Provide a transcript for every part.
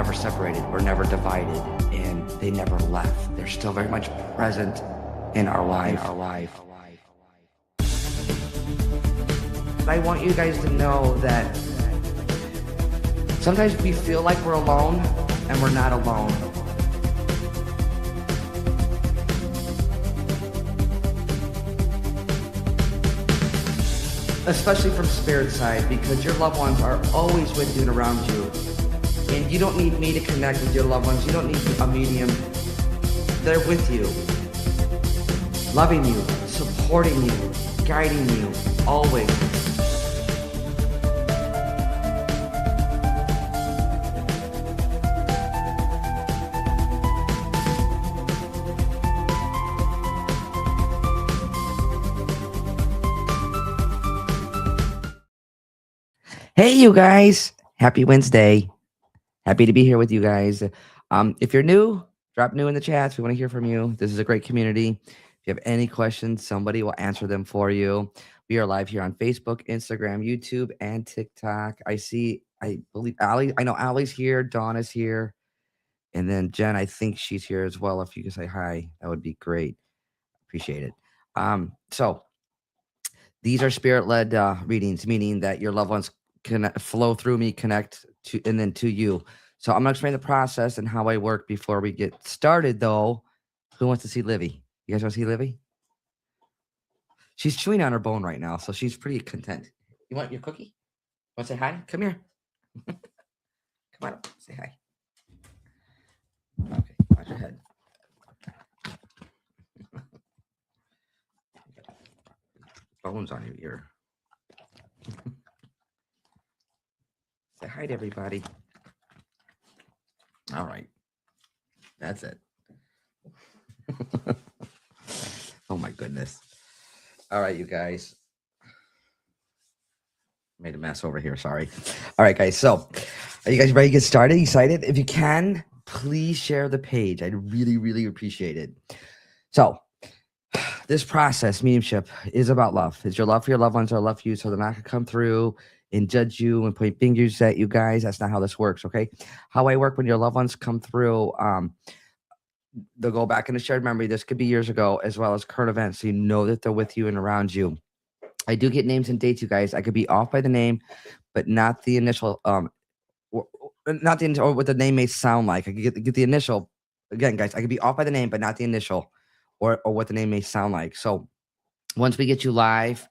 never separated. We're never divided, and they never left. They're still very much present in our life. I want you guys to know that sometimes we feel like we're alone, and we're not alone. Especially from spirit side, because your loved ones are always with you and around you. And you don't need me to connect with your loved ones. You don't need a medium. They're with you, loving you, supporting you, guiding you, always. Hey, you guys. Happy Wednesday. Happy to be here with you guys. If you're new, drop new in the chats. We want to hear from you. This is a great community. If you have any questions, somebody will answer them for you. We are live here on Facebook, Instagram, YouTube, and TikTok. I believe Ali, I know Ali's here, Dawn is here, and then Jen, I think she's here as well. If you could say hi, that would be great. Appreciate it. So these are spirit-led readings, meaning that your loved ones can flow through me, connect to, and then to you. So I'm gonna explain the process and how I work before we get started. Though, who wants to see Livy? You guys want to see Livy? She's chewing on her bone right now, so she's pretty content. You want your cookie? Want to say hi? Come here. Come on up. Say hi. Okay, watch your head. Bones on your ear. Say hi to everybody. All right. That's it. Oh my goodness. All right, you guys. Made a mess over here. Sorry. All right, guys. So, are you guys ready to get started? Excited? If you can, please share the page. I'd really, really appreciate it. So, this process, mediumship, is about love. It's your love for your loved ones or love for you, so they're not going to come through and judge you and point fingers at you guys. That's not how this works, okay? How I work when your loved ones come through, they'll go back in a shared memory. This could be years ago, as well as current events, so you know that they're with you and around you. I do get names and dates, you guys. I could be off by the name, but not the initial, not the or what the name may sound like. I could get the initial. Again, guys, I could be off by the name, but not the initial, or what the name may sound like. So once we get you live,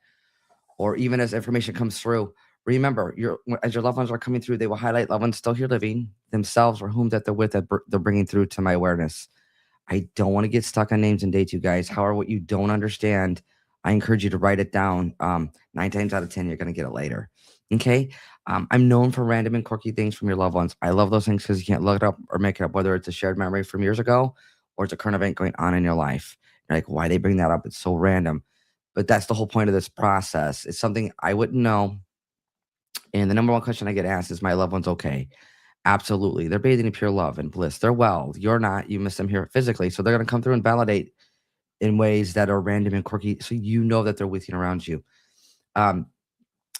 or even as information comes through, remember, as your loved ones are coming through, they will highlight loved ones still here living, themselves, or whom that they're with, that they're bringing through to my awareness. I don't want to get stuck on names and dates, you guys. However, what you don't understand, I encourage you to write it down. 9 times out of 10, you're going to get it later. Okay? I'm known for random and quirky things from your loved ones. I love those things because you can't look it up or make it up, whether it's a shared memory from years ago or it's a current event going on in your life. You're like, why they bring that up? It's so random. But that's the whole point of this process. It's something I wouldn't know. And the number one question I get asked is, my loved one's okay? Absolutely. They're bathing in pure love and bliss. They're well. You're not. You miss them here physically. So they're going to come through and validate in ways that are random and quirky. So you know that they're with you and around you. And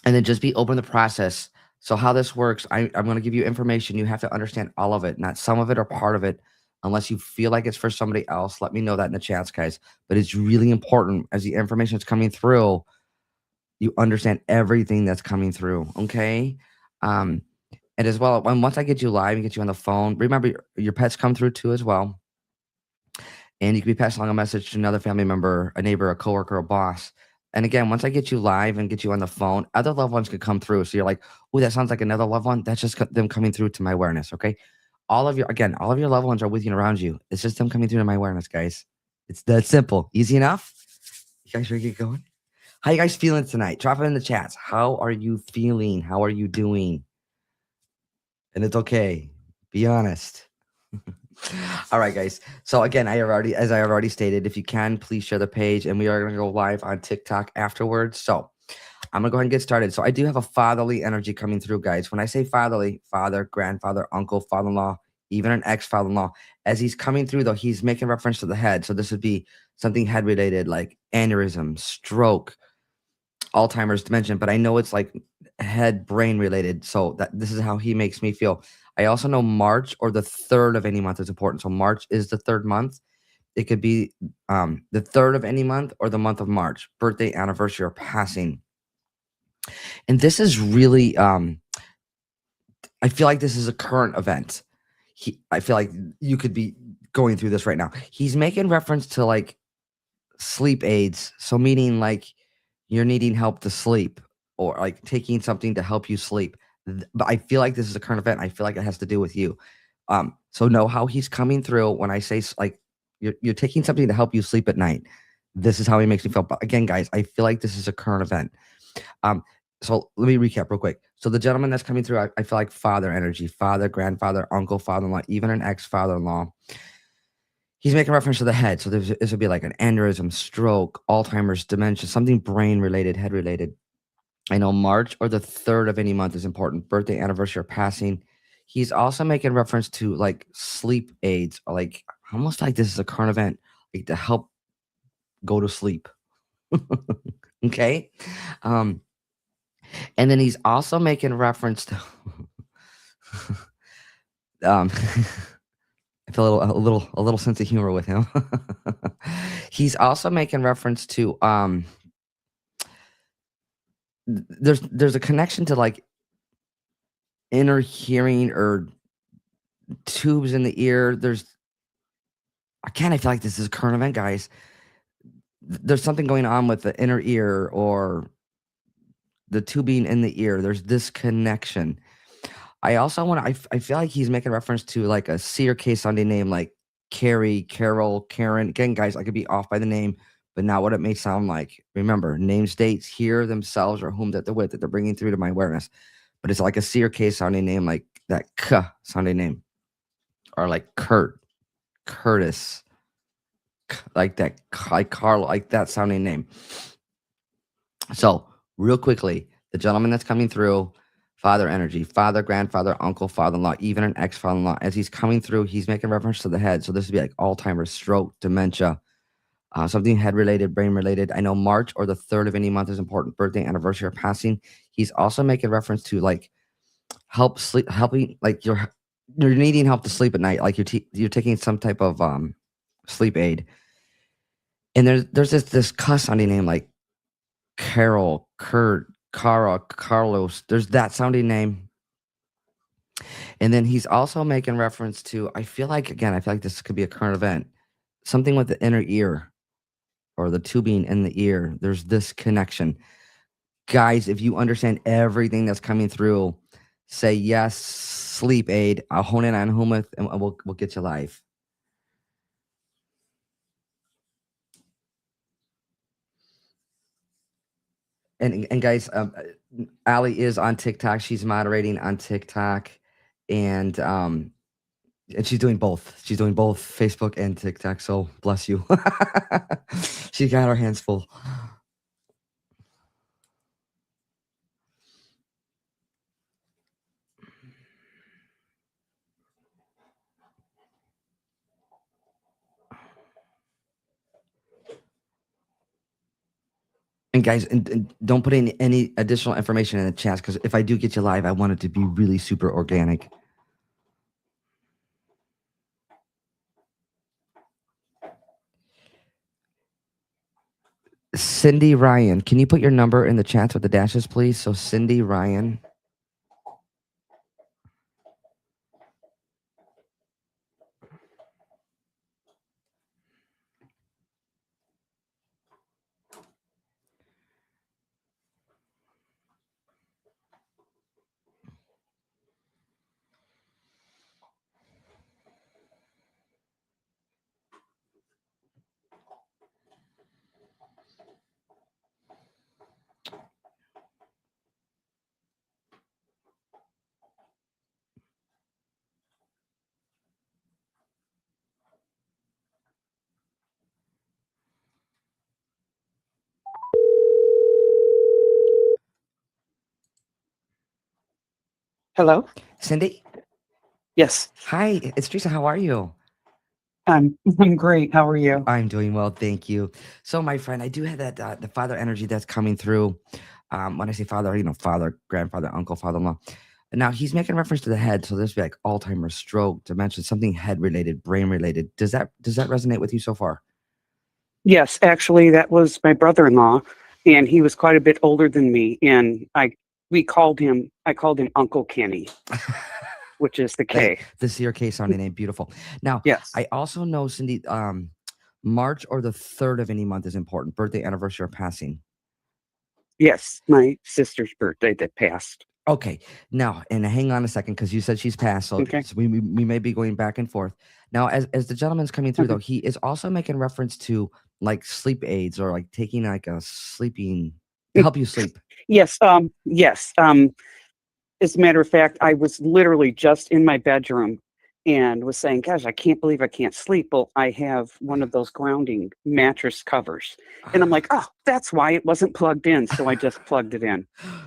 then just be open to the process. So how this works, I'm going to give you information. You have to understand all of it, not some of it or part of it. Unless you feel like it's for somebody else, let me know that in the chats, guys. But it's really important as the information is coming through, you understand everything that's coming through, okay? And as well, once I get you live and get you on the phone, remember your pets come through too as well. And you can be passing along a message to another family member, a neighbor, a coworker, a boss. And again, once I get you live and get you on the phone, other loved ones could come through. So you're like, oh, that sounds like another loved one. That's just them coming through to my awareness, okay? All of your loved ones are with you and around you. It's just them coming through to my awareness, guys. It's that simple. Easy enough? You guys ready to get going? How you guys feeling tonight? Drop it in the chats. How are you feeling? How are you doing? And it's okay. Be honest. All right, guys. So again, as I already stated, if you can, please share the page, and we are going to go live on TikTok afterwards. So I'm going to go ahead and get started. So I do have a fatherly energy coming through, guys. When I say fatherly, father, grandfather, uncle, father-in-law, even an ex-father-in-law, as he's coming through, though, he's making reference to the head. So this would be something head-related, like aneurysm, stroke, Alzheimer's, dementia. But I know it's like head-brain related. So this is how he makes me feel. I also know March or the third of any month is important. So March is the third month. It could be the third of any month or the month of March, birthday, anniversary, or passing. And this is really, I feel like this is a current event. I feel like you could be going through this right now. He's making reference to like sleep aids. So meaning like you're needing help to sleep or like taking something to help you sleep. But I feel like this is a current event. I feel like it has to do with you. So know how he's coming through when I say like you're taking something to help you sleep at night. This is how he makes me feel. But again, guys, I feel like this is a current event. Um, so let me recap real quick. So the gentleman that's coming through, I feel like father energy, father, grandfather, uncle, father-in-law, even an ex-father-in-law. He's making reference to the head. So this would be like an aneurysm, stroke, Alzheimer's, dementia, something brain related, head related. I know March or the third of any month is important. Birthday, anniversary, or passing. He's also making reference to like sleep aids, or like almost like this is a current event, like to help go to sleep. Okay. Um, and then he's also making reference to I feel a little sense of humor with him. He's also making reference to there's a connection to like inner hearing or tubes in the ear. I feel like this is a current event, guys. There's something going on with the inner ear or the tubing in the ear. There's this connection. I also I feel like he's making reference to like a C or K sounding name like Carrie, Carol, Karen. Again, guys, I could be off by the name, but not what it may sound like. Remember, name states here themselves or whom that they're with that they're bringing through to my awareness. But it's like a C or K sounding name, like that K sounding name, or like Kurt, Curtis, like that, like Carl, like that sounding name. So, real quickly, the gentleman that's coming through, father energy, father, grandfather, uncle, father-in-law, even an ex-father-in-law. As he's coming through, he's making reference to the head. So this would be like Alzheimer's, stroke, dementia, something head-related, brain-related. I know March or the third of any month is important. Birthday, anniversary, or passing. He's also making reference to like helping, like you're needing help to sleep at night, like you're taking some type of sleep aid. And there's this cuss sounding name like Carol, Kurt, Cara, Carlos. There's that sounding name. And then he's also making reference to, I feel like, again, I feel like this could be a current event. Something with the inner ear or the tubing in the ear. There's this connection. Guys, if you understand everything that's coming through, say yes, sleep aid. I'll hone in on whom with, and we'll get you live. And guys, Allie is on TikTok. She's moderating on TikTok, and she's doing both. She's doing both Facebook and TikTok. So bless you. She got her hands full. And guys, and don't put in any additional information in the chat because if I do get you live, I want it to be really super organic. Cindy Ryan, can you put your number in the chat with the dashes, please? So Cindy Ryan. Hello? Cindy? Yes. Hi, it's Teresa. How are you? I'm great. How are you? I'm doing well, thank you. So, my friend, I do have that the father energy that's coming through. When I say father, father, grandfather, uncle, father-in-law. Now he's making reference to the head, so this be like Alzheimer's, stroke, dementia, something head related, brain related. Does that resonate with you so far? Yes, actually, that was my brother-in-law, and he was quite a bit older than me. And I called him Uncle Kenny, which is the Hey, K. the CRK sounding name, beautiful. Now, Yes, I also know, Cindy, March or the 3rd of any month is important. Birthday, anniversary, or passing. yes, my sister's birthday that passed. Okay. Now, and hang on a second, because you said she's passed, so, Okay. we may be going back and forth. Now, as the gentleman's coming through, Okay. though, he is also making reference to like sleep aids or like taking like a sleeping to help you sleep. Yes, yes. As a matter of fact, I was literally just in my bedroom and was saying, "Gosh, I can't believe I can't sleep." Well, I have one of those grounding mattress covers. And I'm like, "Oh, that's why it wasn't plugged in." So I just plugged it in.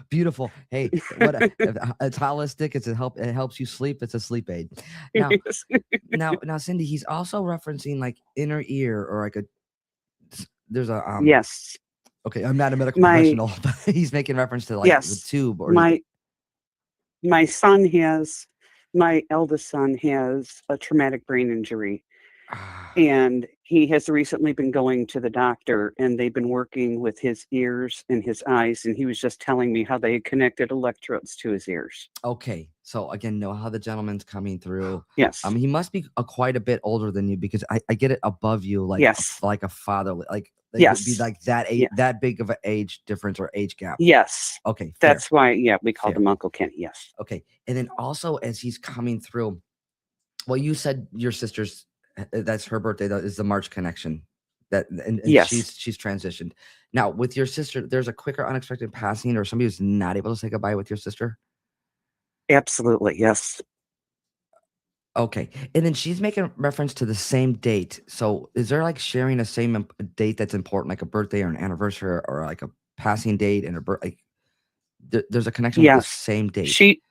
Beautiful. Hey, it's holistic. It helps you sleep. It's a sleep aid. Now, Yes. now, Cindy, he's also referencing like inner ear or like there's a Yes. okay, I'm not a medical My professional, but he's making reference to like the yes. tube or My son has my eldest son has a traumatic brain injury, ah, and he has recently been going to the doctor, and they've been working with his ears and his eyes, and he was just telling me how they had connected electrodes to his ears. okay. So again, know how the gentleman's coming through. Yes. He must be quite a bit older than you because I get it above you Yes. like a father, like it'd be Yes. like that Yeah. that big of an age difference or age gap. Yes. Okay, fair, That's why, yeah, we called fair. him Uncle Kenny. Yes. Okay, and then also as he's coming through, well, you said your sister's that's her birthday. That is the March connection. And Yes. she's transitioned. Now with your sister, there's a quicker unexpected passing, or somebody who's not able to say goodbye with your sister. Absolutely. Yes. Okay, and then she's making reference to the same date. So is there like sharing a same date that's important, like a birthday or an anniversary or like a passing date and a birth? Like there's a connection with the Yes. same date. She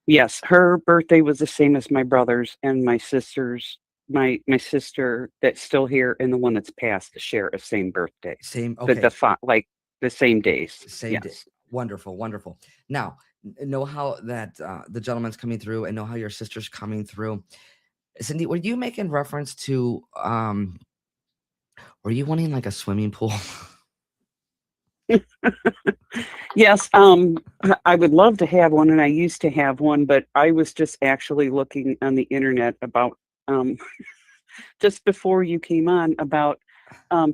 Yes, her birthday was the same as my brother's and my sister's. My sister that's still here and the one that's passed share a same birthday. Same. The Okay. like the same days. Same day. Yes. Wonderful, wonderful. Now, know how that the gentleman's coming through, and know how your sister's coming through. Cindy, were you making reference to? Were you wanting like a swimming pool? Yes, I would love to have one, and I used to have one, but I was just actually looking on the internet about um, just before you came on about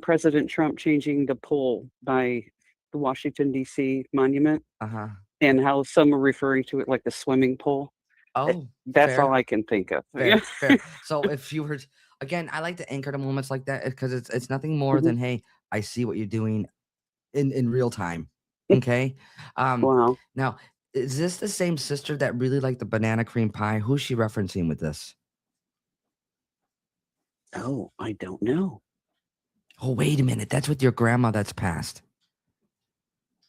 President Trump changing the pole by the Washington D.C. monument, Uh huh. and how some are referring to it like the swimming pool. Oh, That's all fair, I can think of. Yeah. fair, fair. So if you were again, I like to anchor to moments like that because it's nothing more Mhm. than hey, I see what you're doing in real time. Okay. Um. Wow. Now, is this the same sister that really liked the banana cream pie? Who's she referencing with this? Oh, I don't know. Oh, wait a minute. That's with your grandma that's passed.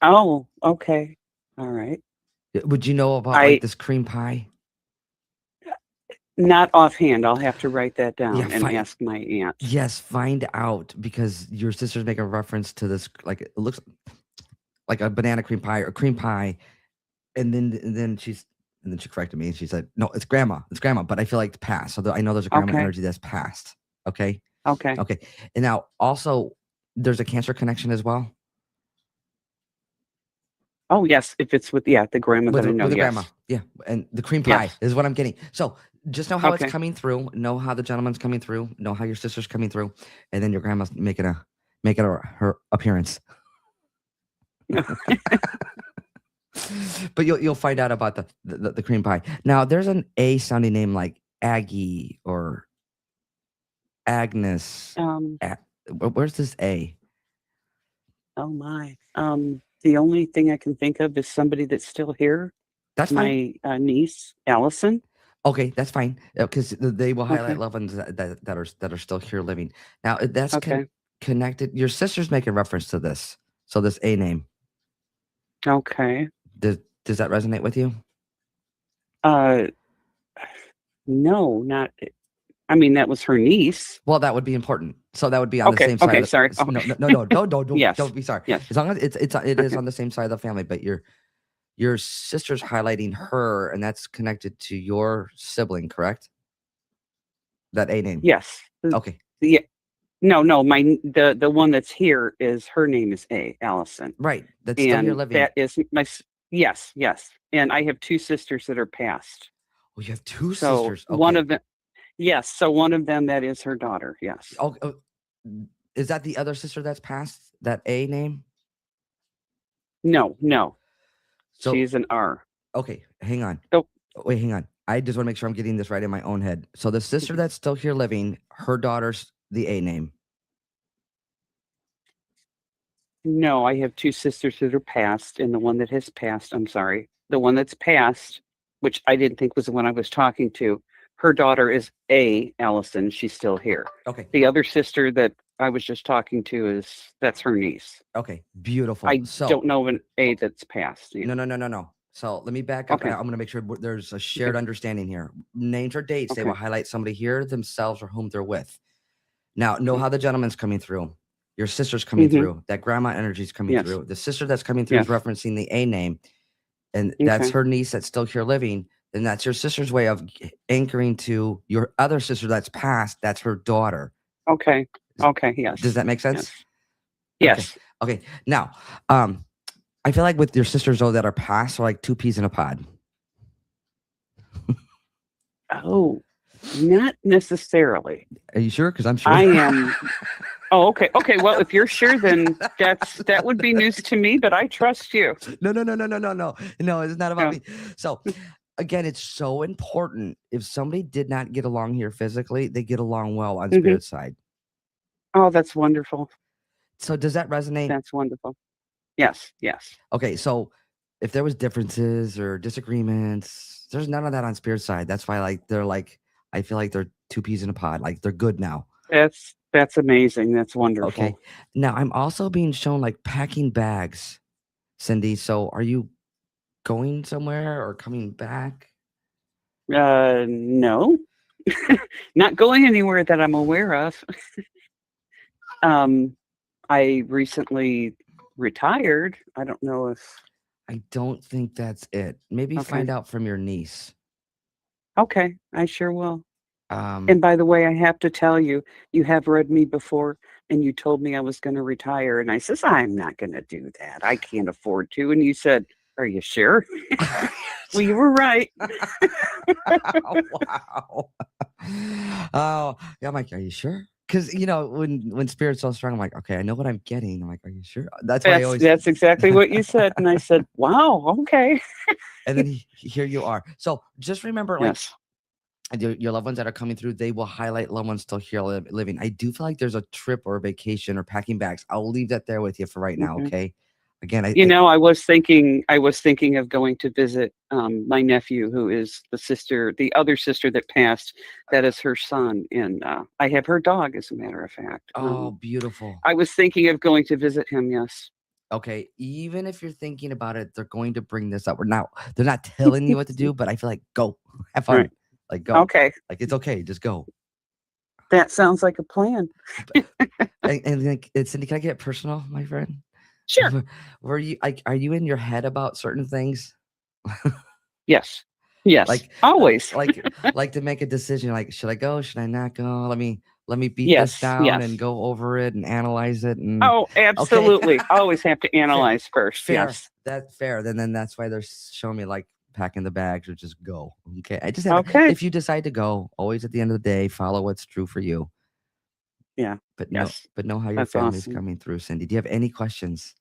Oh, okay. All right. Would you know about like I this cream pie? Not offhand. I'll have to write that Yeah, down and fine. ask my aunt. Yes, find out because your sister's making a reference to this, like it looks like a banana cream pie, and then she corrected me and she said, "No, it's grandma." But I feel like it's past, so I know there's a grandma Okay. energy that's past. Okay, Okay. okay, and now also there's a cancer connection as well Oh, yes. If it's with, yeah, the grandma that I know. with the grandma. Yes. Yeah, and the cream pie Yes. is what I'm getting. So just know how it's Okay. coming through. Know how the gentleman's coming through. Know how your sister's coming through, and then your grandma's making her appearance. But you'll find out about the cream pie. Now there's an A sounding name like Aggie or Agnes. um, A- where's this A? oh my. The only thing I can think of is somebody that's still here. That's fine. My niece, Allison. Okay, that's fine because they will highlight Okay. loved ones that are still here living. Now that's Okay. connected. Your sister's making reference to this. So this A name Okay. does that resonate with you? Uh, no, not. I mean, that was her niece. Well, that would be important. So that would be on the Okay. same side Okay. of Sorry. no, Okay. no, no, no, don't Yes. be sorry. Yes. As long as it is Okay. on the same side of the family, but your sister's highlighting her, and that's connected to your sibling, correct? That A name. Yes. Okay. Yeah. No, the one that's here is her name is Allison, Right. That's still here and living. that is yes, yes, and I have two sisters that are passed. Oh, you have two So sisters. one Okay. of them, yes, so one of them that is her daughter. Yes. Oh, is that the other sister that's passed? That A name? No, no, So she's an R. okay, hang on. Oh, Wait, hang on. I just want to make sure I'm getting this right in my own head. So the sister that's still here living, her daughter's the A name. no, I have two sisters that are passed, and the one that has passed, I'm sorry, the one that's passed, which I didn't think was the one I was talking to. Her daughter is Allison. She's still here. Okay. The other sister that I was just talking to that's her niece. Okay. Beautiful. I So don't know an A that's passed. Yeah. no. So let me back up. Okay. I'm going to make sure there's a shared Okay. understanding here. Names or dates, they Okay. will highlight somebody here, themselves, or whom they're with. Now, know Okay. how the gentleman's coming through. Your sister's coming Mm-hmm. through. That grandma energy is coming Yes. through. The sister that's coming through is Yes. referencing the A name, and that's her niece that's still here living. Then that's your sister's way of anchoring to your other sister that's passed. That's her daughter. Okay. Okay. Yes. Does that make sense? Yes. Okay. Now, I feel like with your sisters though that are passed, are like two peas in a pod. Oh, not necessarily. Are you sure? Because I'm sure. I am. Oh, okay. Okay. Well, if you're sure, then that would be news to me, but I trust you. No. No, it's not about No. me. So again, it's so important. If somebody did not get along here physically, they get along well on spirit side. Oh, that's wonderful. So does that resonate? That's wonderful. Yes. Yes. Okay. So if there was differences or disagreements, there's none of that on spirit side. That's why I feel like they're two peas in a pod. Like they're good now. That's amazing. That's wonderful. Okay. Now I'm also being shown like packing bags, Cindy. So are you going somewhere or coming back? No, not going anywhere that I'm aware of. I recently retired. I don't know if. I don't think that's it. Maybe find out from your niece. Okay, I sure will. And And by the way, I have to tell you, you have read me before, and you told me I was going to retire, and I says I'm not going to do that. I can't afford to. And you said, "Are you sure?" Well, you were right. Wow. Oh, yeah. I'm like, are you sure? Because when spirit's so strong, I'm like, okay, I know what I'm getting. I'm like, are you sure? That's exactly what you said, and I said, "Wow, okay." And then here you are. So just remember, like, Yes. your loved ones that are coming through, they will highlight loved ones still here living. I do feel like there's a trip or a vacation or packing bags. I'll leave that there with you for right now. Okay. Again, I was thinking of going to visit my nephew, who is the other sister that passed. That is her son, and I have her dog, as a matter of fact. Oh, beautiful. I was thinking of going to visit him. Yes. Okay, even if you're thinking about it, they're going to bring this up. They're not telling you what to do, but I feel like go have fun. Right. Like go. Okay. Like it's okay, just go. That sounds like a plan. and like, Cindy, can I get personal, my friend? Sure. Were you like, are you in your head about certain things? Yes. Yes. Like always. like to make a decision. Like, should I go? Should I not go? Let me beat this down and go over it and analyze it. And oh, absolutely. Okay. Always have to analyze first. Fair. Yes. That's fair. Then that's why they're showing me like packing the bags or just go. Okay. I just have Okay. if you decide to go, always at the end of the day, follow what's true for you. Yeah. But yes. know how your That's family's awesome. coming through, Cindy. Do you have any questions?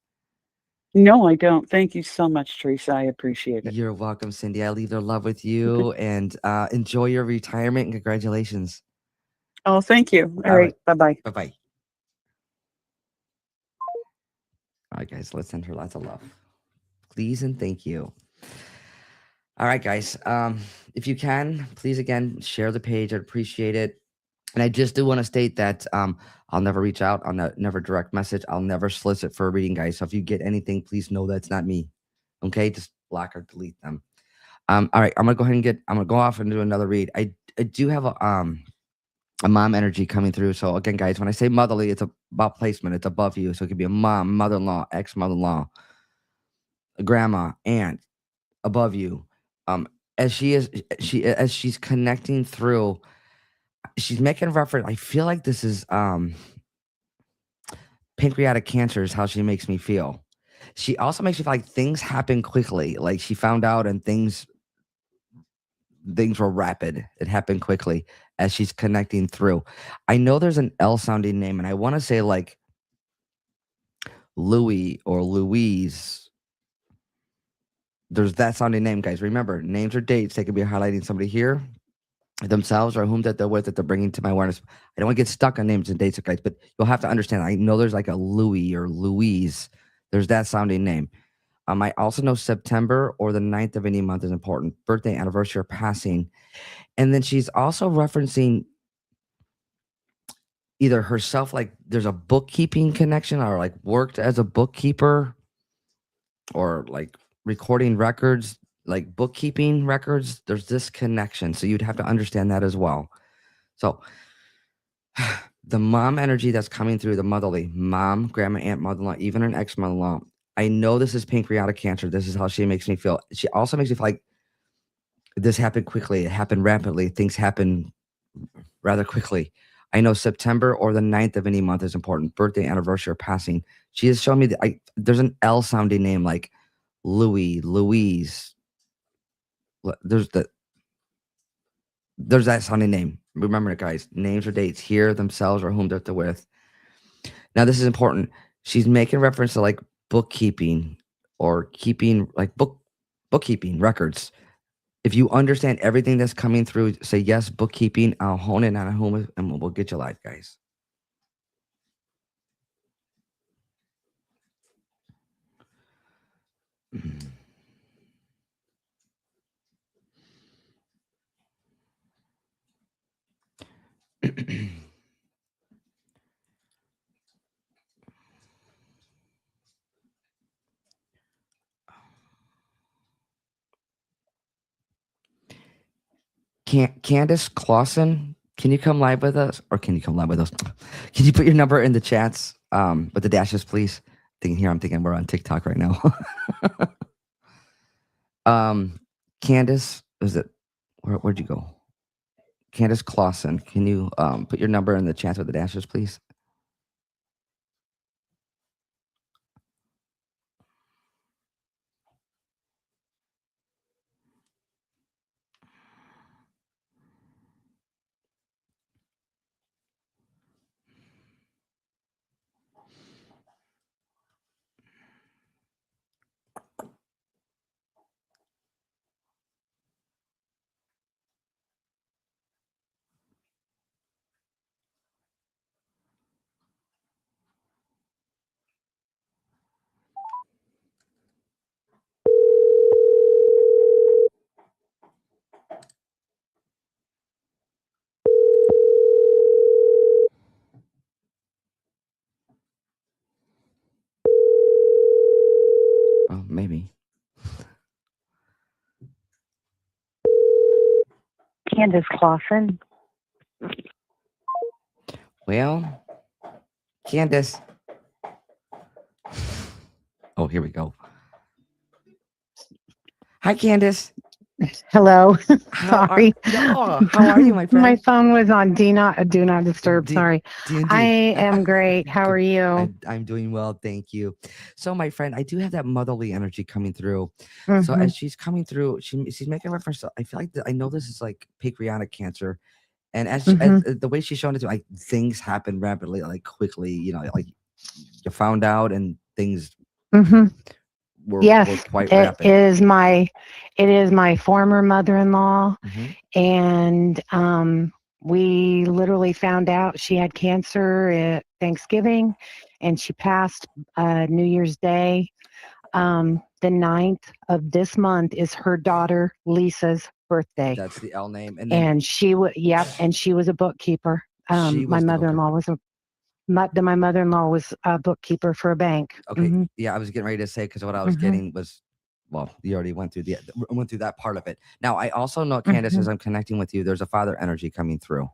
No, I don't. Thank you so much, Teresa. I appreciate it. You're welcome, Cindy. I leave their love with you and enjoy your retirement and congratulations. Oh, thank you. All right. Bye-bye. Bye-bye. All right, guys, let's send her lots of love. Please and thank you. All right, guys. If you can, please again share the page. I'd appreciate it. And I just do want to state that I'll never reach out. I'll never direct message. I'll never solicit for a reading, guys. So if you get anything, please know that's not me. Okay, just block or delete them. All right, I'm gonna go off and do another read. I do have a mom energy coming through. So again, guys, when I say motherly, it's about placement. It's above you. So it could be a mom, mother-in-law, ex-mother-in-law, a grandma, aunt, above you. Um, as she's connecting through, she's making reference. I feel like this is pancreatic cancer is how she makes me feel. She also makes me feel like things happen quickly. Like she found out and things were rapid. It happened quickly as she's connecting through. I know there's an L sounding name, and I want to say like Louis or Louise. There's that sounding name, guys. Remember, names or dates. They could be highlighting somebody here, themselves, or whom that they're with that they're bringing to my awareness. I don't want to get stuck on names and dates, guys, but you'll have to understand. I know there's like a Louis or Louise. There's that sounding name. I also know September or the 9th of any month is important. Birthday, anniversary, or passing. And then she's also referencing either herself, like there's a bookkeeping connection, or like worked as a bookkeeper, or like recording records, like bookkeeping records. There's this connection. So you'd have to understand that as well. So the mom energy that's coming through, the motherly, mom, grandma, aunt, mother-in-law, even an ex-mother-in-law. I know this is pancreatic cancer. This is how she makes me feel. She also makes me feel like this happened quickly. It happened rapidly. Things happen rather quickly. I know September or the 9th of any month is important. Birthday, anniversary, or passing. She has shown me that there's an L sounding name like Louis, Louise. There's that sounding name. Remember it, guys. Names or dates here, themselves, or whom they're with. Now, this is important. She's making reference to like bookkeeping or keeping like bookkeeping records. If you understand everything that's coming through, say yes, bookkeeping. I'll hone in on whom and we'll get you live, guys. Candace Clausen, can you come live with us? Or can you come live with us? Can you put your number in the chats with the dashes, please? I'm thinking we're on TikTok right now. Candace, is it? Where'd you go? Candace Clausen, can you put your number in the chat with the dashes, please? Oh, maybe. Candace Clausen. Well, Candace. Oh, here we go. Hi, Candace. Hello. How Sorry. how are you, my friend? My phone was on do not disturb. Sorry. I am great. How are you? I'm doing well, thank you. So, my friend, I do have that motherly energy coming through. So, Mhm. as she's coming through, she's making reference to. I feel like I know this is like pancreatic cancer, and as Mhm. the way she's showing it to, like things happen rapidly, like quickly. You know, like you found out, and things Mhm. were Yes, quite it rapid. is my former mother-in-law, Mhm. and we literally found out she had cancer at Thanksgiving, and she passed New Year's Day. The 9th of this month is her daughter Lisa's birthday, That's the L name, and then and and she was a bookkeeper. she My was okay. mother-in-law was my mother-in-law was a bookkeeper for a bank. Okay, Hmm. yeah, I was getting ready to say because what I was Hmm. getting was, well, you already went through that part of it. Now I also know, Candace, Hmm. as I'm connecting with you, there's a father energy coming through.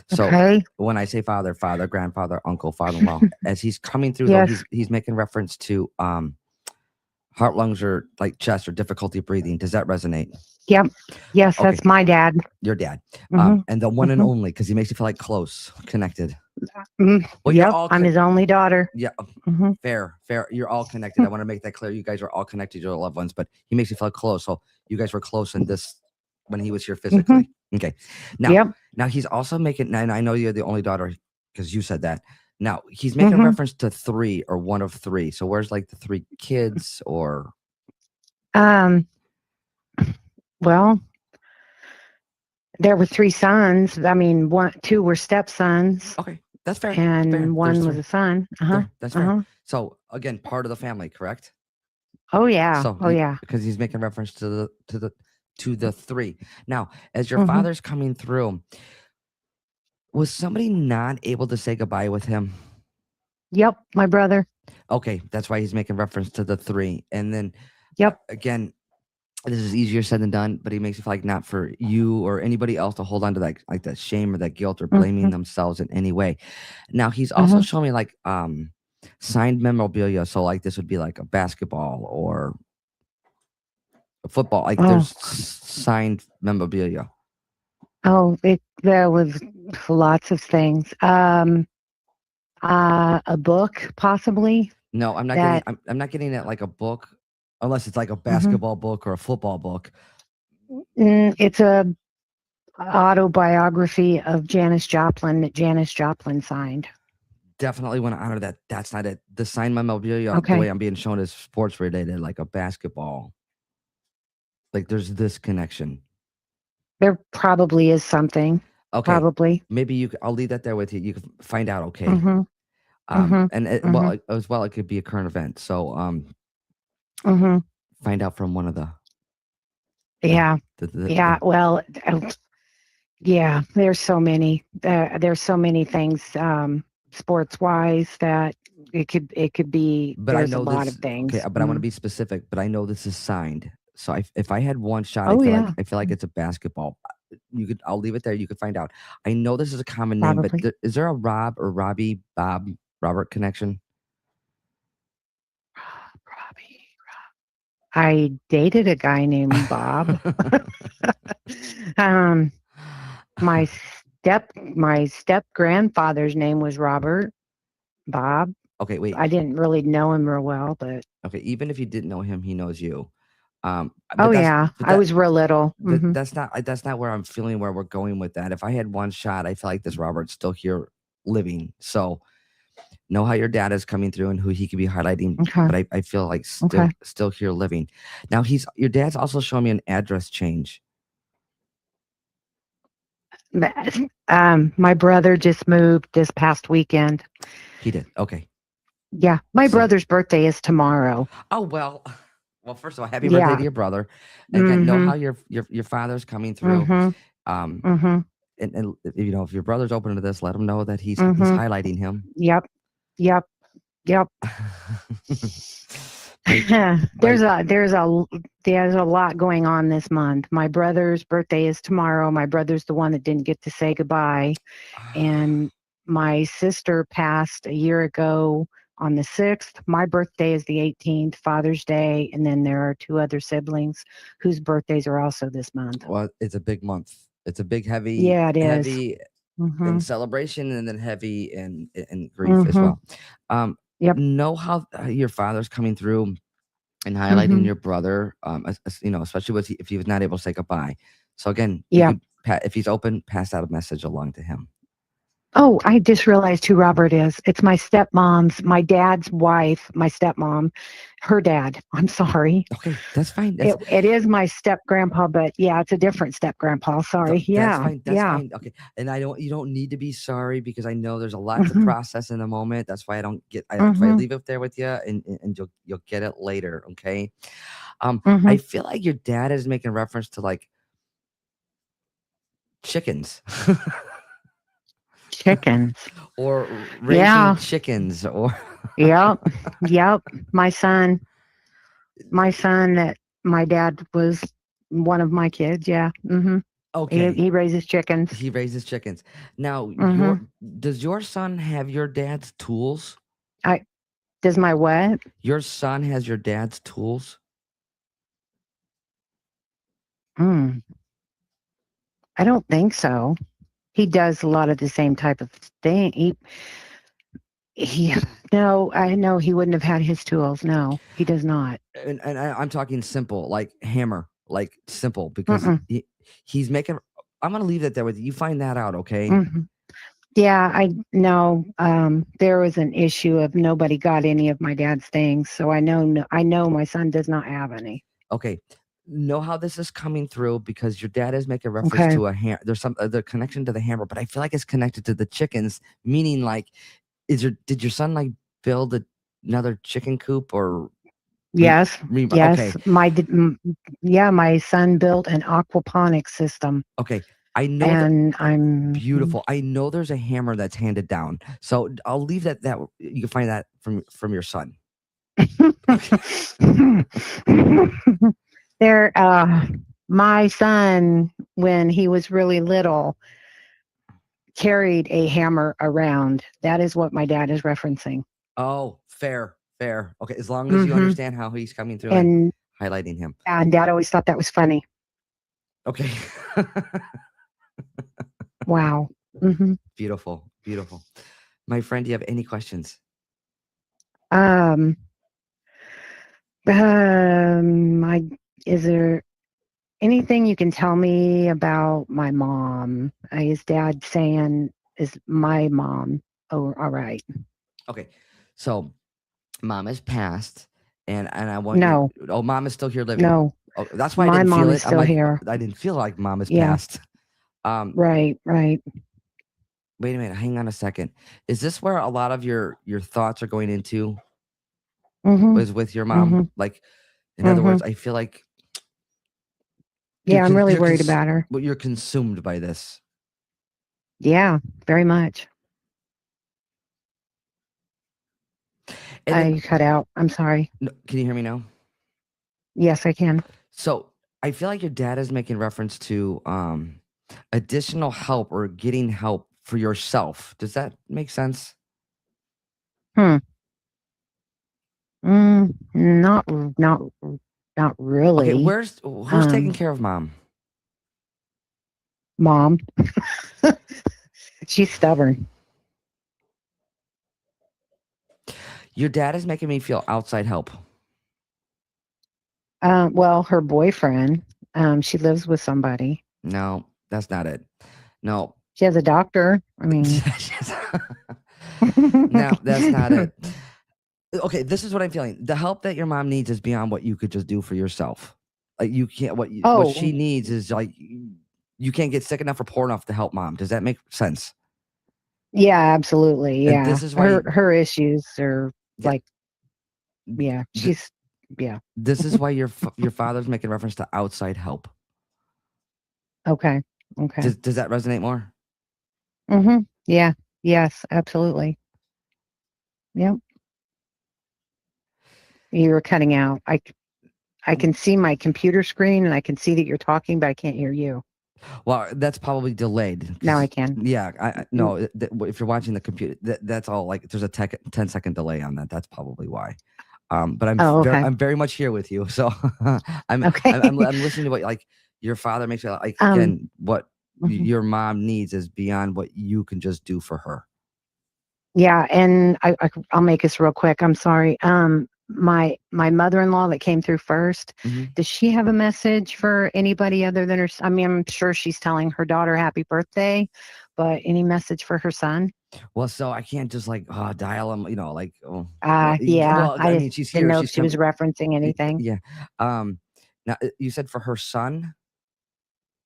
So Okay. when I say father, grandfather, uncle, father-in-law, as he's coming through, though, Yes. he's making reference to heart, lungs, or like chest or difficulty breathing. Does that resonate? Yep. Yes, Okay, that's my dad. your dad. Hmm. And the one and Hmm. only, because he makes you feel like close, connected. Well, you're Yep. all I'm his only daughter. yeah, Hmm. fair, fair. You're all connected. I want to make that clear. You guys are all connected to your loved ones, but he makes you feel close. So you guys were close in this when he was here Hmm. physically. Okay. Now, Yep. now he's also making. And I know you're the only daughter because you said that. Now he's making Hmm. reference to three or one of three. So where's like the three kids or Um. Well, there were 3 sons. I mean, 2 were stepsons, okay? That's fair. Fair. and There's 1 was three. a son. Uh huh. There. That's Uh fair. huh. So again, part of the family, correct? Oh yeah. So Oh yeah. because he's making reference to the three. Now, as your Hmm. father's coming through, was somebody not able to say goodbye with him? Yep. My brother. Okay, that's why he's making reference to the three. And then Yep. again, this is easier said than done, but he makes it feel like not for you or anybody else to hold on to that like that shame or that guilt or blaming Hmm. themselves in any way. Now he's also Hmm. showing me like signed memorabilia. So like this would be like a basketball or a football. Like Oh. there's signed memorabilia. Oh. There was lots of things. A book possibly No, I'm not getting. that. I'm not getting it like a book, unless it's like a Hmm. basketball book or a football book. It's a autobiography of Janis Joplin that Janis Joplin signed. Definitely want to honor that. That's not it. The signed memorabilia, the way Okay. I'm being shown is sports related, like a basketball. Like there's this connection. There probably is something. Okay, Probably. maybe you. I'll leave that there with you. You can find out. Okay. Mm-hmm. Mm-hmm. And Mm-hmm. as well, it could be a current event. So Mm-hmm. find out from one of the Yeah. Yeah. the Well, yeah. There's so many. There's so many things, sports wise, that it could be. But I There's a know lot of this. Okay, things. but I want to be specific. But I know this is signed. So if I had one shot, Oh yeah. I feel like it's a basketball. You could. I'll leave it there. You could find out. I know this is a common name, but Probably. is there a Rob or Robbie, Bob, Robert connection? Probably. I dated a guy named Bob. um, my step grandfather's name was Robert. Bob. Okay, wait. I didn't really know him real well, but Okay, even if you didn't know him, he knows you. oh But yeah, I was real little. Hmm. that's not where I'm feeling where we're going with that. If I had one shot, I feel like this Robert's still here living. So know how your dad is coming through and who he could be highlighting, Okay. but I feel like Okay. still here living. Now your dad's also showing me an address change. My brother just moved this past weekend. He did. Okay. Yeah, my So brother's birthday is tomorrow. oh well. Well, first of all, happy birthday Yeah. to your brother. And again, know Mm-hmm. how your father's coming through. Mm-hmm. Um Mm-hmm. and if your brother's open to this, let him know that he's Mm-hmm. highlighting him. Yep. Yep. Yep. my there's my a there's a there's a lot going on this month. My brother's birthday is tomorrow. My brother's the one that didn't get to say goodbye, and my sister passed a year ago on the 6th. My birthday is the 18th, Father's Day, and then there are 2 other siblings whose birthdays are also this month. well, it's a big month. It's a big Yeah, it is. heavy in Mhm. celebration and then heavy in grief as Mhm. well. Um, Yep. know how your father's coming through and highlighting Mhm. your brother, especially if he was not able to say goodbye. So again, you Yeah. could if he's open, pass out a message along to him. Oh, I just realized who Robert is. It's my dad's wife, my stepmom, her dad. I'm sorry. Okay, that's fine. It is my step grandpa, but yeah, it's a different step grandpa. Sorry. That's Yeah. fine. That's Yeah. fine. Okay, and you don't need to be sorry because I know there's a lot to Mhm. process in the moment. That's why I don't get. That's why I Mhm. leave it there with you, and you'll get it later. Okay. I Mhm. feel like your dad is making reference to like chickens Chickens. or raising Yeah. chickens or Yep. Yep. My son. My son that my dad was one of my kids. Yeah. Mhm. He okay, he raises chickens. he raises chickens. Now Mhm. does your son have your dad's tools? Does my what? Your son has your dad's tools? Mm, I don't think so. He does a lot of the same type of thing. He no, I know he wouldn't have had his tools. No, he does not. And I'm talking simple, like hammer, like simple, because Mm-mm, he's making. I'm gonna leave that there with you. You find that out, okay? mhm. Yeah, I know. There was an issue of nobody got any of my dad's things, so I know my son does not have any. Okay. Know how this is coming through because your dad is making reference Okay. to a hammer. There's some the connection to the hammer, but I feel like it's connected to the chickens, meaning like, did your son like build another chicken coop or Yes. okay, Yes. Yeah, my son built an aquaponics system, okay. I know that. and I'm Beautiful. I know there's a hammer that's handed down, so I'll leave that you can find that from your son. there. My son, when he was really little, carried a hammer around. That is what my dad is referencing. Oh, fair, fair. Okay, as long as you Hmm. understand how he's coming through and And highlighting him. dad always thought that was funny. Okay. Wow. Hmm. Beautiful, beautiful. My friend, do you have any questions? Um, I is there anything you can tell me about my mom? Is dad saying is my mom? Oh, all right. Okay, so mom has passed, and I want you. No, Oh, mom is still here living. no, Oh, that's why I my didn't feel mom is it. I'm still like, here. I didn't feel like mom has Yeah, passed. right, right. Wait a minute. Hang on a second. Is this where a lot of your thoughts are going into? Mm-hmm. Was with your mom? Mm-hmm. Like, in other Mm-hmm. words, I feel like Yeah, I'm really you're worried about her. well, you're consumed by this. Yeah, very much. And then, I cut out. I'm sorry. no, can you hear me now? Yes, I can. So I feel like your dad is making reference to additional help or getting help for yourself. Does that make sense? Hmm. Not, not Okay, really. who's taking Um, care of mom? Mom, she's stubborn. Your dad is making me feel outside help. Well, her boyfriend. She lives with somebody. No, that's not it. No. She has a doctor. I mean, No, that's not it. Okay, this is what I'm feeling. The help that your mom needs is beyond what you could just do for yourself. Like you can't what she oh, needs is like you can't get sick enough or poor enough to help mom. Does that make sense? yeah, absolutely. And Yeah, this is why her issues are yeah, like, yeah, th- she's, yeah. this is why your father's making reference to outside help. Okay, okay. Does that resonate more? Mm-hmm. Yeah. Yes, absolutely. Yep. You were cutting out. I can see my computer screen and I can see that you're talking, but I can't hear you. Well, that's probably delayed. Now I 'Cause, can. yeah, Mm. no. If you're watching the computer, that's all. Like, there's a 10-second delay on that. That's probably why. But Oh, okay. I'm very much here with you. So Okay. I'm listening to what like your father makes it like um, again. What mhm. your mom needs is beyond what you can just do for her. Yeah, and I'll make this real quick. I'm sorry. My mother-in-law that came through first, Mhm. does she have a message for anybody other than her? I mean, I'm sure she's telling her daughter happy birthday, but any message for her son? Well, so I can't just like dial him. Like Yeah, well, I I just mean, she's didn't here. know if She's she was come. referencing anything. Yeah. Now you said for her son.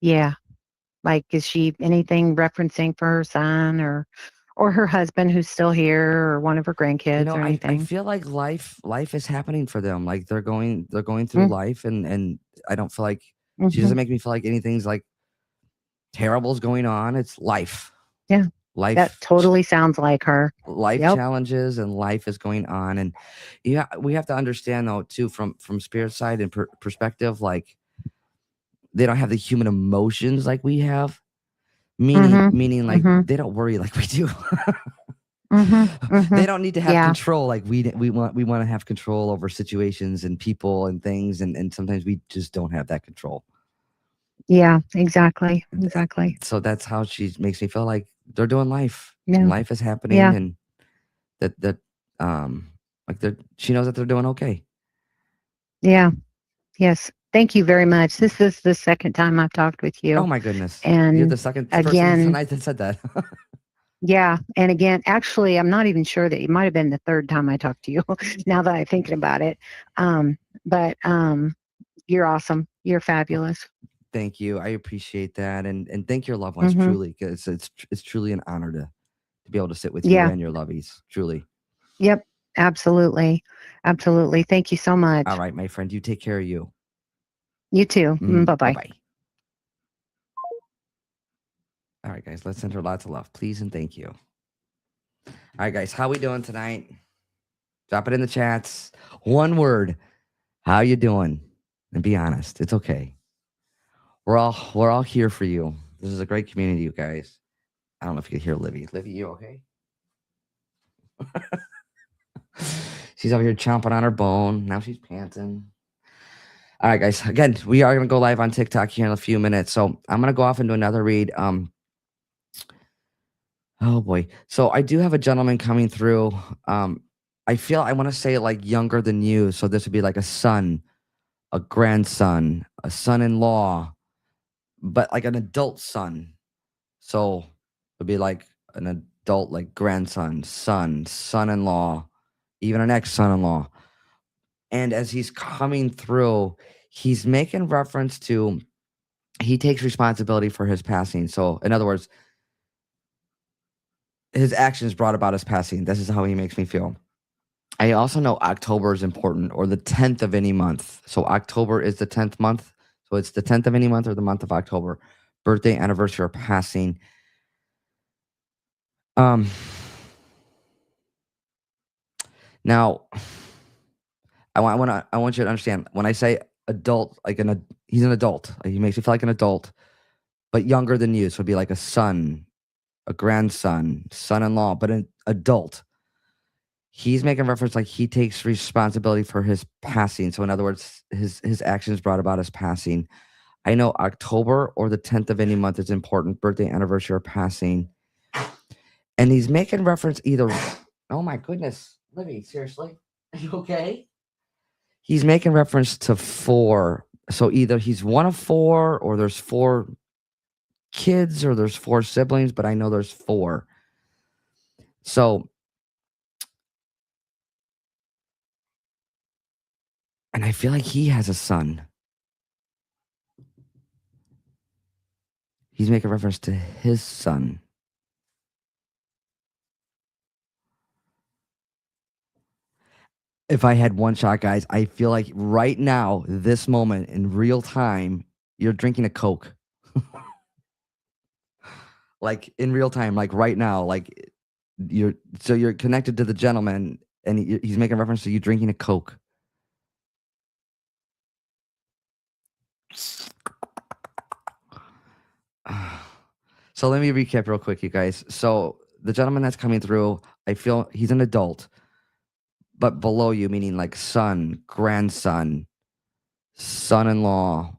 Yeah, like is she anything referencing for her son or her husband who's still here or one of her grandkids or I anything? feel like life is happening for them. Like they're going through Mm, life, and I don't feel like she mhm. doesn't make me feel like anything's like terrible is going on. It's life, Yeah, that life, totally sounds like her. life Yep. challenges, and life is going on. And yeah, we have to understand though too from spirit side and perspective. Like they don't have the human emotions like we have. Meaning, Mhm. meaning like Mhm. they don't worry like we do. They don't need to have Yeah. control like we want to have control over situations and people and things, and sometimes we just don't have that control. Yeah. Exactly. Exactly. So that's how she makes me feel like they're doing life. And Yeah. life is happening, Yeah. and that like she knows that they're doing okay. Yeah. Yes. Thank you very much. This is the second time I've talked with Oh you. my goodness. You're And the second person again, tonight that said that. yeah. And again, actually, I'm not even sure that it might have been the third time I talked to you now that I'm thinking about it. But you're awesome. You're fabulous. Thank you. I appreciate that. And thank your loved ones Hmm. truly, because it's truly an honor to be able to sit with you Yeah. and your lovies. Truly. Yep. Absolutely. Absolutely. Thank you so All much. right, my friend. You take care of you. You too. Bye Bye bye. bye. All right, guys. Let's send her lots of love, please, and thank you. All right, guys. How we doing tonight? Drop it in the chats. One word. How you doing? And be honest. It's okay. We're all here for you. This is a great community, you guys. I don't know if you can hear Livy. Livy, you okay? She's over here chomping on her bone. Now she's panting. All right, guys. Again, we are going to go live on TikTok here in a few minutes. So I'm going to go off and do another read. Oh boy. So I do have a gentleman coming through. I feel I want to say like younger than you. So this would be like a son, a grandson, a son-in-law, but like an adult son. So it'd be like an adult, like grandson, son, son-in-law, even an ex-son-in-law. And as he's coming through, he's making reference to he takes responsibility for his passing. So, in other words, his actions brought about his passing. This is how he makes me feel. I also know October is important, or the 10th of any month. So, October is the 10th month. So, it's the 10th of any month or the month of October. Birthday, anniversary, or passing. Um, Now, I want you to understand when I say adult, like he's an adult. Like, he makes you feel like an adult, but younger than you. So, it'd be like a son, a grandson, son-in-law, but an adult. He's making reference like he takes responsibility for his passing. So in other words, his actions brought about his passing. I know October or the 10th of any month is important, birthday, anniversary, or passing. And he's making reference either, oh my goodness, Libby, seriously? Are you okay? He's making reference to four. So either he's one of four, or there's four kids, or there's four siblings, but I know there's four. So, and I feel like he has a son. He's making reference to his son. If I had one shot, guys, I feel like right now, this moment in real time, you're drinking a Coke. Like in real time, like right now, like you're connected to the gentleman, and he's making reference to you drinking a Coke. So let me recap real quick, you guys. So the gentleman that's coming through, I feel he's an adult, but below you, meaning like son, grandson, son-in-law,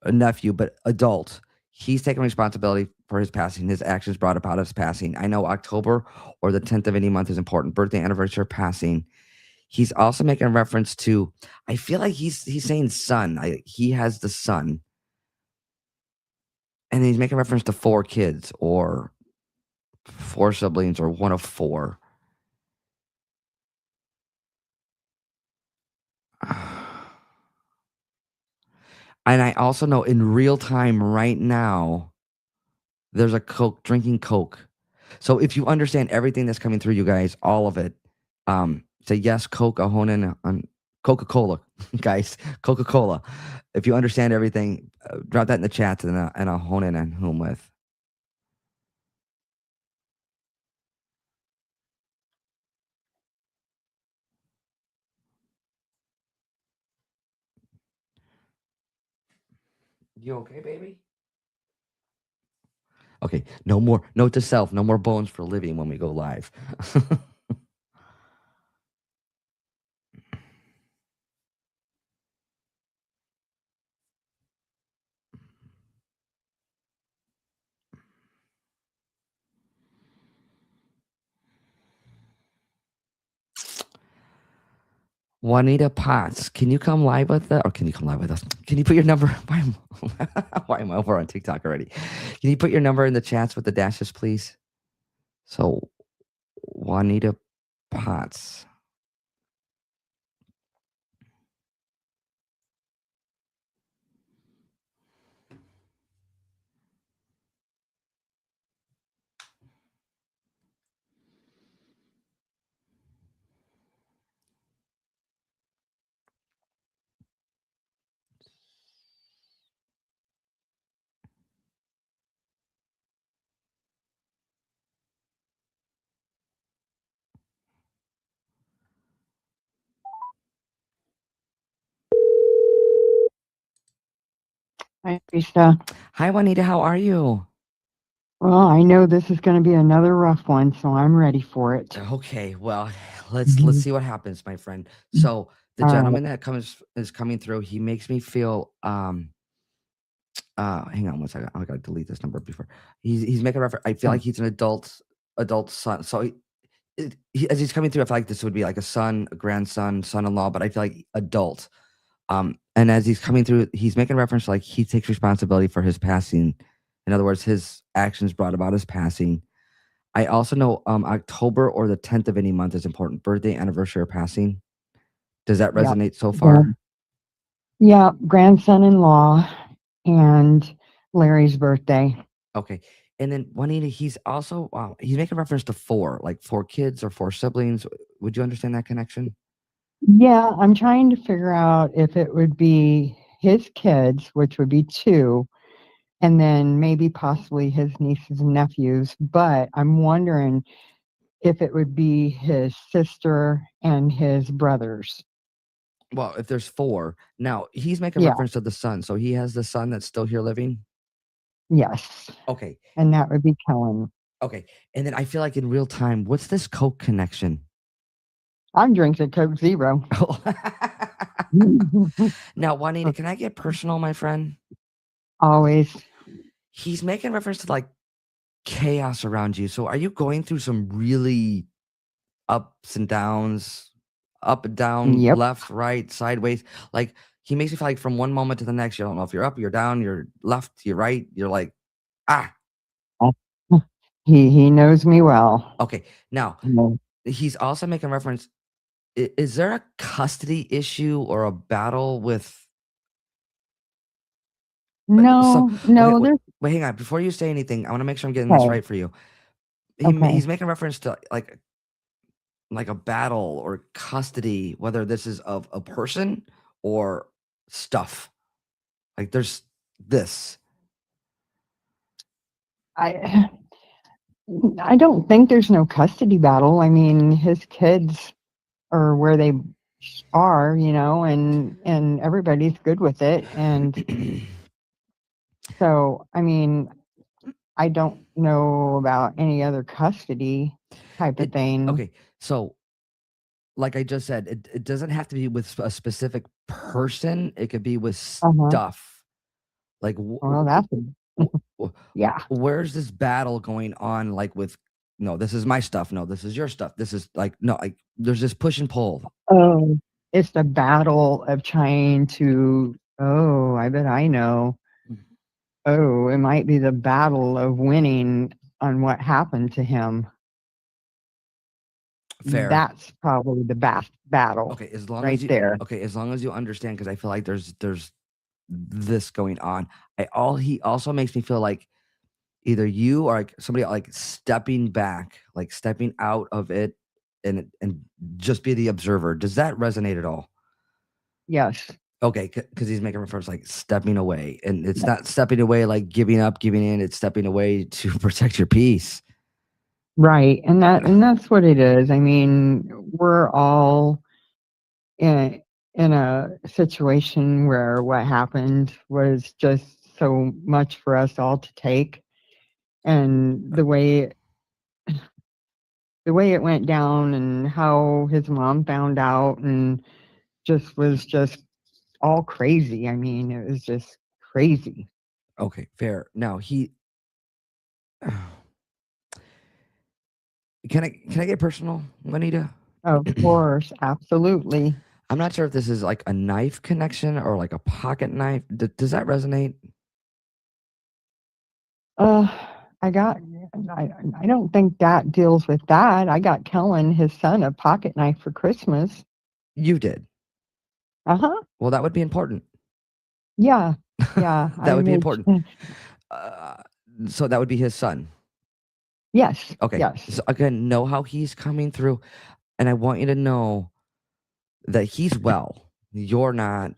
a nephew, but adult. He's taking responsibility for his passing. His actions brought about his passing. I know October or the 10th of any month is important. Birthday, anniversary, or passing. He's also making reference to, I feel like he's saying son. He has the son. And he's making reference to four kids or four siblings or one of four. And I also know in real time right now, there's a Coke, drinking Coke. So if you understand everything that's coming through, you guys, all of it, say yes, Coke, a honin on Coca-Cola, guys, Coca-Cola. If you understand everything, drop that in the chat and I'll hone in on whom with. You okay, baby? Okay, no more. Note to self: no more bones for living when we go live. Juanita Potts, can you come live with us? Or can you come live with us? Can you put your number? Why am I over on TikTok already? Can you put your number in the chats with the dashes, please? So, Juanita Potts. Hi, Teresa. Hi, Juanita. How are you? Well, I know this is going to be another rough one, so I'm ready for it. Okay, well, let's Mhm. see what happens, my friend. So the All right. gentleman that is coming through, he makes me feel hang on one second. I gotta delete this number before. He's making reference. I feel like he's an adult son. So as he's coming through, I feel like this would be like a son, a grandson, son-in-law, but I feel like adult. And as he's coming through, he's making reference to like he takes responsibility for his passing. In other words, his actions brought about his passing. I also know October or the 10th of any month is important. Birthday, anniversary, or passing. Does that Yep. resonate so Yeah. far? Yeah, grandson-in-law and Larry's birthday. Okay. And then Juanita, he's also he's making reference to four, like four kids or four siblings. Would you understand that connection? Yeah, I'm trying to figure out if it would be his kids, which would be two, and then maybe possibly his nieces and nephews. But I'm wondering if it would be his sister and his brothers. Well, if there's four, now he's making Yeah, reference to the son. So he has the son that's still here living. yes. Okay. And that would be Kellen. Okay. And then I feel like in real time, what's this Coke connection? I'm drinking Coke Zero. Now, Juanita, can I get personal, my friend? Always. He's making reference to like chaos around you. So are you going through some really ups and downs, up and down, Yep. left, right, sideways? Like he makes me feel like from one moment to the next, you don't know if you're up, you're down, you're left, you're right. You're like, ah, He knows me well. okay. Now No, he's also making reference. Is there a custody issue or a battle with so no, wait, there's wait, hang on. Before you say anything, I want to make sure I'm getting this okay. right for you. Okay. He's making reference to like a battle or custody, whether this is of a person or stuff. Like there's this. I I don't think there's no custody battle. I mean, his kids are where they are, and everybody's good with it. And so, I mean, I don't know about any other custody type of thing. Okay. So like I just said, it doesn't have to be with a specific person. It could be with Uh-huh. stuff. Like Well, that's wh- yeah. where's this battle going on? Like with no, this is my stuff. No, this is your stuff. This is like no, like there's this push and pull. Oh, it's the battle of trying to, oh, I bet I know. Oh, it might be the battle of winning on what happened to him. Fair. That's probably the battle Okay, as long as right you there. okay, as long as you understand, because I feel like there's this going on. He also makes me feel like either you or like somebody like stepping back, like stepping out of it and just be the observer. Does that resonate at all? Yes. Okay, because he's making reference like stepping away, and it's not stepping away like giving up, giving in. It's stepping away to protect your peace. Right. And that's what it is. I mean, we're all in a situation where what happened was just so much for us all to take. and the way it went down and how his mom found out and was just all crazy. I mean, it was just crazy. Okay, fair. Now can I get personal, Juanita? Of course, absolutely. I'm not sure if this is like a knife connection or like a pocket knife. Does that resonate? Uh, I got. I don't think that deals with that. I got Kellen, his son, a pocket knife for Christmas. You did. Uh huh. Well, that would be important. Yeah. Yeah. That I would be made. important. Uh, so that would be his son. Yes. Okay. Yes. So again, know how he's coming through, and I want you to know that he's well. You're not.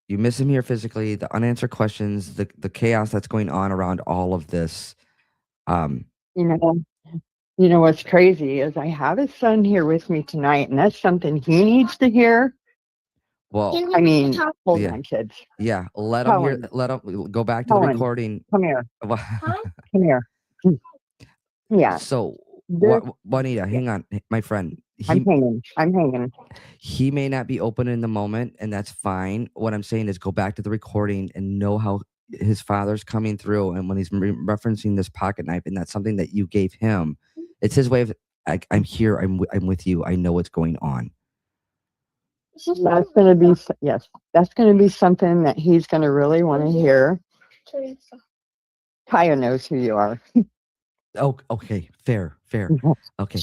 You miss him here physically. The unanswered questions, the chaos that's going on around all of this. Um, You know. You know what's crazy is I have his son here with me tonight, and that's something he needs to hear. well, I mean, hold yeah, on, kids. yeah. Let him hear. Cohen, Let him go back to the Cohen, recording. come here. Come here. Yeah. So, This, Juanita, yeah, hang on, my friend. I'm hanging. I'm hanging. He may not be open in the moment, and that's fine. What I'm saying is go back to the recording and know how his father's coming through. And when he's referencing this pocket knife, and that's something that you gave him, it's his way of, I'm here, I'm with you, I know what's going on. That's going to be, yes, that's going to be something that he's going to really want to hear. Teresa. Kaya knows who you are. Oh, okay, fair. Okay,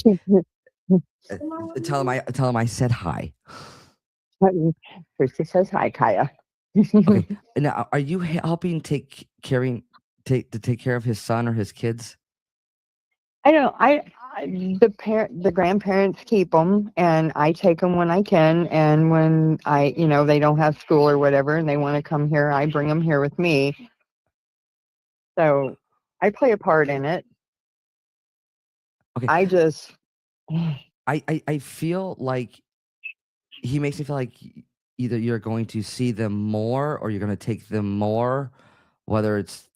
tell him I said hi. Teresa says hi, Kaya. Okay, now are you helping take care of his son or his kids? I don't. The grandparents keep them, and I take them when I can. And when they don't have school or whatever, and they want to come here, I bring them here with me. So I play a part in it. Okay, I just, I feel like he makes me feel like either you're going to see them more or you're going to take them more, whether it's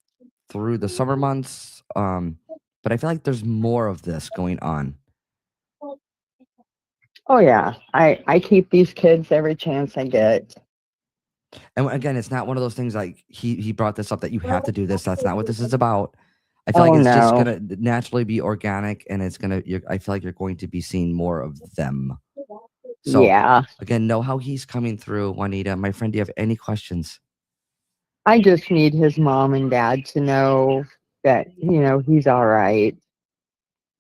through the summer months. But I feel like there's more of this going on. oh yeah, I keep these kids every chance I get. And again, it's not one of those things like he brought this up that you have to do this. That's not what this is about. I feel like Oh it's just no, gonna naturally be organic, and it's gonna. I feel like you're going to be seeing more of them. So yeah, again, know how he's coming through, Juanita. My friend, do you have any questions? I just need his mom and dad to know that he's all right.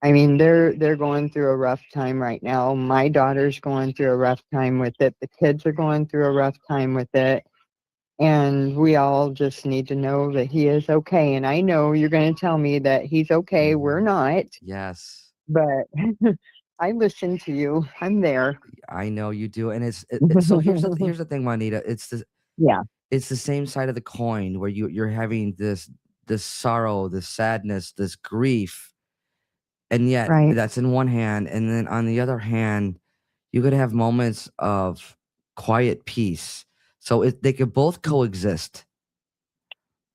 I mean, they're going through a rough time right now. My daughter's going through a rough time with it. The kids are going through a rough time with it. And we all just need to know that he is okay. And I know you're going to tell me that he's okay. We're not, Yes, but I listen to you. I'm there. I know you do. And so here's the thing, Juanita. Yeah, It's the same side of the coin where you're having this sorrow, this sadness, this grief, and yet right, that's in one hand, and then on the other hand, you could have moments of quiet peace. So they could both coexist.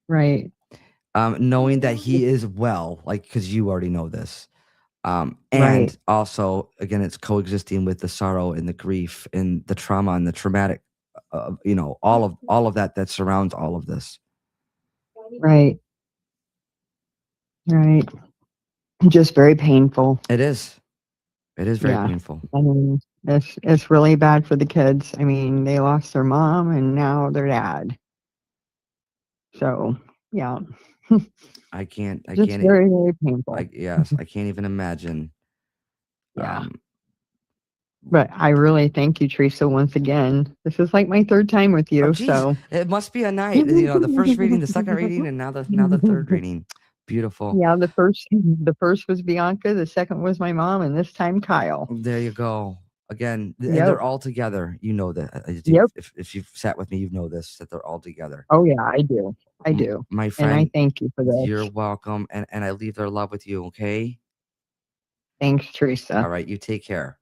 right, Knowing that he is well, like because you already know this. right, And also, again, it's coexisting with the sorrow and the grief and the trauma and the traumatic, all of that surrounds all of this. right, right. Just very painful. It is. It is very Yeah. painful. I mean, it's really bad for the kids. I mean, they lost their mom and now their dad. So, yeah, I can't. I just can't. very, very painful. Yes, I can't even imagine. Yeah. Um, But I really thank you, Teresa, once again. This is like my third time with oh, you. geez, So, it must be a night. The first reading, the second reading, and now the third reading. Beautiful. yeah, the first was Bianca, the second was my mom, and this time Kyle. There you go. Again, and Yep. they're all together. You know that. Yep. If you've sat with me, you know this, that they're all together. Oh, yeah, I do. I do. My And I friend, thank you for you're this. welcome. And I leave their love with you, okay? Thanks, All Teresa. right, you take care.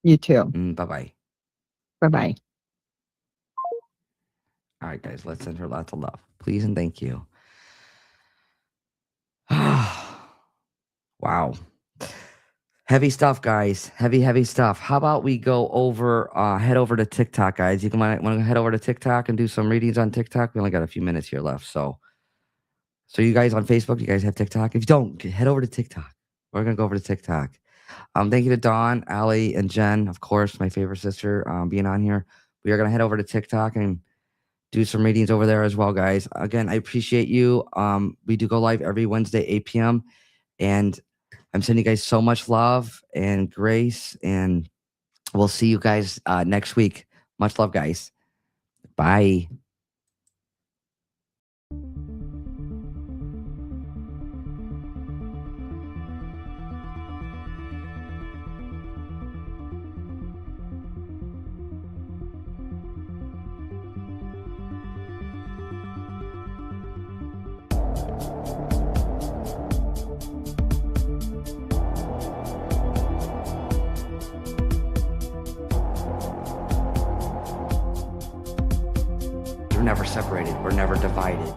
You too. Bye-bye. Bye bye. All right, guys, let's send her lots of love. Please and thank you. Wow. Heavy stuff, guys. Heavy stuff. How about we go over, head over to TikTok, guys? You can want to head over to TikTok and do some readings on TikTok. We only got a few minutes here left. So you guys on Facebook, you guys have TikTok? If you don't, head over to TikTok. We're going to go over to TikTok. Thank you to Dawn, Allie, and Jen, of course, my favorite sister, being on here. We are going to head over to TikTok and do some readings over there as well, guys. Again, I appreciate you. We do go live every Wednesday, 8 p.m. And I'm sending you guys so much love and grace. And we'll see you guys next week. Much love, guys. Bye. We're never separated. We're never divided.